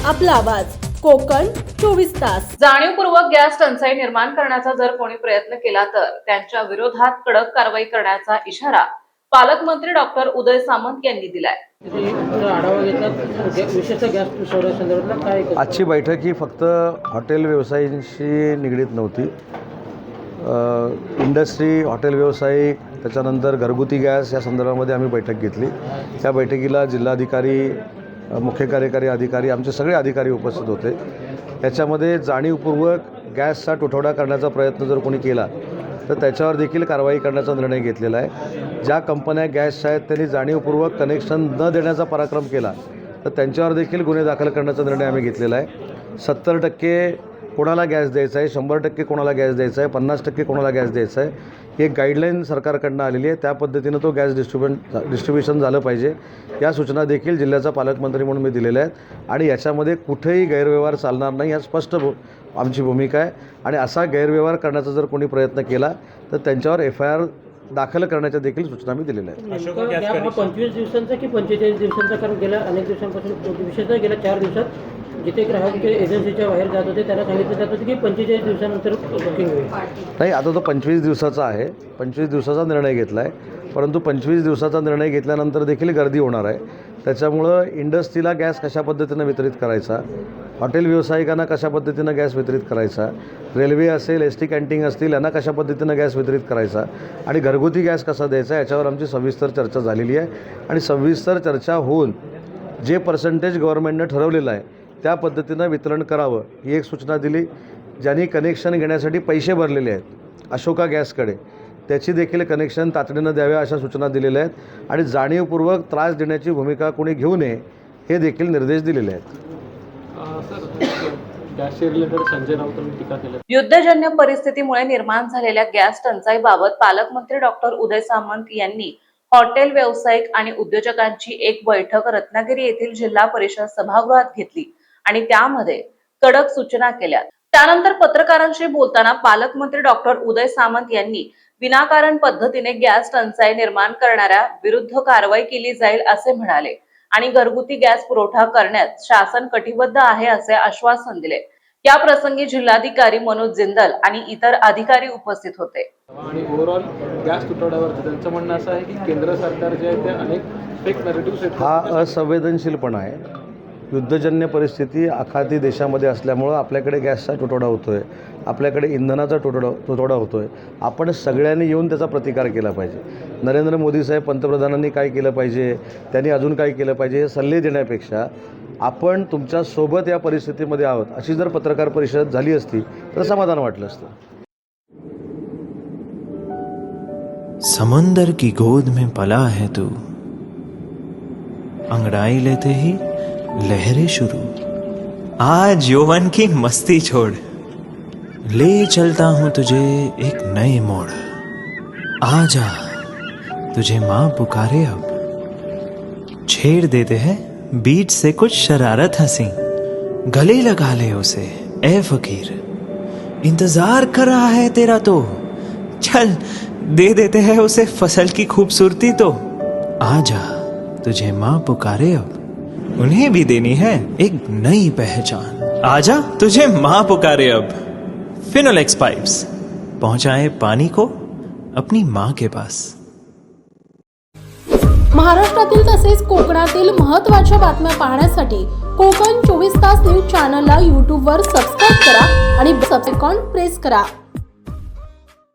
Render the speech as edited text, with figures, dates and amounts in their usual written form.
आपला आवाज कोकण 24 तास। जाणीवपूर्वक गॅस टंचाई निर्माण करण्याचा जर कोणी प्रयत्न केला तर त्यांच्या विरोधात कडक कारवाई करण्याचा इशारा पालकमंत्री डॉक्टर उदय सामंत यांनी दिलाय। आजची बैठक ही फक्त हॉटेल व्यवसायाशी निगडीत नव्हती। इंडस्ट्री, हॉटेल व्यावसायिक, त्याच्यानंतर घरगुती गॅस या संदर्भामध्ये आम्ही बैठक घेतली। त्या बैठकीला जिल्हाधिकारी, मुख्य कार्यकारी अधिकारी, आमचे सगळे अधिकारी उपस्थित होते। याच्यामध्ये जाणीवपूर्वक गॅसचा तुटवडा करण्याचा प्रयत्न जर कोणी केला तर त्याच्यावर देखील कारवाई करण्याचा निर्णय घेतलेला आहे। ज्या कंपन्या गॅसच्या आहेत त्यांनी जाणीवपूर्वक कनेक्शन न देण्याचा पराक्रम केला तर त्यांच्यावर देखील गुन्हे दाखल करण्याचा निर्णय आम्ही घेतलेला आहे। 70% कोणाला गॅस द्यायचा आहे, 100% कोणाला गॅस द्यायचा आहे, 50% कोणाला गॅस द्यायचा आहे, ही एक गाईडलाईन सरकारकडून आलेली आहे। त्या पद्धतीनं तो गॅस डिस्ट्रीब्युशन झालं पाहिजे। या सूचना देखील जिल्ह्याचा पालकमंत्री म्हणून मी दिलेल्या आहेत आणि याच्यामध्ये कुठेही गैरव्यवहार चालणार नाही, या स्पष्ट आमची भूमिका आहे। आणि असा गैरव्यवहार करण्याचा जर कोणी प्रयत्न केला तर त्यांच्यावर FIR दाखल करण्याच्या देखील सूचना मी दिलेल्या आहेत। 25 दिवसांचा की 45 दिवसांचा, कारण गेल्या अनेक दिवसांपासून विशेषतः गेल्या 4 दिवसात जिथे ग्राहक एजन्सीच्या बाहेर जात होते त्यांना सांगितलं जात होतं की 45 दिवसानंतर बुकिंग होईल। नाही, आता तो 25 दिवसाचा आहे, 25 दिवसाचा निर्णय घेतला आहे। परंतु 25 दिवसाचा निर्णय घेतल्यानंतर देखील गर्दी होणार आहे। त्याच्यामुळं इंडस्ट्रीला गॅस कशा पद्धतीनं वितरित करायचा, हॉटेल व्यावसायिकांना कशा पद्धतीनं गॅस वितरित करायचा, रेल्वे असेल, ST कॅन्टीन असतील, यांना कशा पद्धतीनं गॅस वितरित करायचा आणि घरगुती गॅस कसा द्यायचा, याच्यावर आमची सविस्तर चर्चा झालेली आहे। आणि सविस्तर चर्चा होऊन जे पर्सेंटेज गव्हर्नमेंटनं ठरवलेलं आहे त्या पद्धतीनं वितरण करावं ही एक सूचना दिली। ज्यांनी कनेक्शन घेण्यासाठी पैसे भरलेले आहेत अशोका गॅसकडे, त्याची देखील कनेक्शन तातडीनं द्याव्या अशा सूचना दिलेल्या आहेत। आणि जाणीवपूर्वक त्रास देण्याची भूमिका कोणी घेऊ नये हे देखील निर्देश दिलेले आहेत। युद्धजन्य परिस्थितीमुळे निर्माण झालेल्या गॅस टंचाईबाबत पालकमंत्री डॉक्टर उदय सामंत यांनी हॉटेल व्यावसायिक आणि उद्योजकांची एक बैठक रत्नागिरी येथील जिल्हा परिषद सभागृहात घेतली आणि त्यामध्ये कडक सूचना केल्या। त्यानंतर पत्रकारांशी बोलताना पालकमंत्री डॉक्टर उदय सामंत यांनी विनाकारण पद्धतीने गॅस टंचाई निर्माण करणाऱ्या विरुद्ध कारवाई केली जाईल असे म्हणाले आणि घरगुती गॅस पुरवठा करण्यात शासन कटिबद्ध आहे असे आश्वासन दिले। या प्रसंगी जिल्हाधिकारी मनोज जिंदल आणि इतर अधिकारी उपस्थित होते। आणि ओव्हरऑल गॅस तुटवड्यावर त्यांचं म्हणणं असं आहे की केंद्र सरकार जे आहे ते अनेक फेक नॅरेटिव्हज आहेत। हा असंवेदनशीलपणा आहे। युद्धजन्य परिस्थिती आखाती देशामध्ये असल्यामुळं आपल्याकडे गॅसचा तुटवडा होतो आहे, आपल्याकडे इंधनाचा तुटवडा होतो आहे। आपण सगळ्यांनी येऊन त्याचा प्रतिकार केला पाहिजे। नरेंद्र मोदी साहेब पंतप्रधानांनी काय केलं पाहिजे, त्यांनी अजून काय केलं पाहिजे हे सल्ले देण्यापेक्षा आपण तुमच्यासोबत या परिस्थितीमध्ये आहोत अशी जर पत्रकार परिषद झाली असती तर समाधान वाटलं असतं। समंदर की गोद में पला है तू, अंगड़ाई लेते ही लहरें शुरू। आज यौवन की मस्ती छोड़, ले चलता हूं तुझे एक नए मोड़। आजा तुझे मां पुकारे अब, छेड़ देते हैं बीच से कुछ शरारत हंसी। गले लगा ले उसे ए फकीर, इंतजार कर रहा है तेरा तो, चल दे देते हैं उसे फसल की खूबसूरती तो। आजा तुझे मां पुकारे अब, उन्हें भी देनी है एक नई पहचान। आजा तुझे मां पुकारे अब। फिनोलेक्स पाइप्स पहुंचाए पानी को अपनी मां के पास। महाराष्ट्रातील तसेच कोकणातील महत्त्वाच्या बातम्या पाहण्यासाठी कोकण 24 तास न्यूज चॅनलला YouTube वर सबस्क्राइब करा आणि बेल आयकॉन प्रेस करा।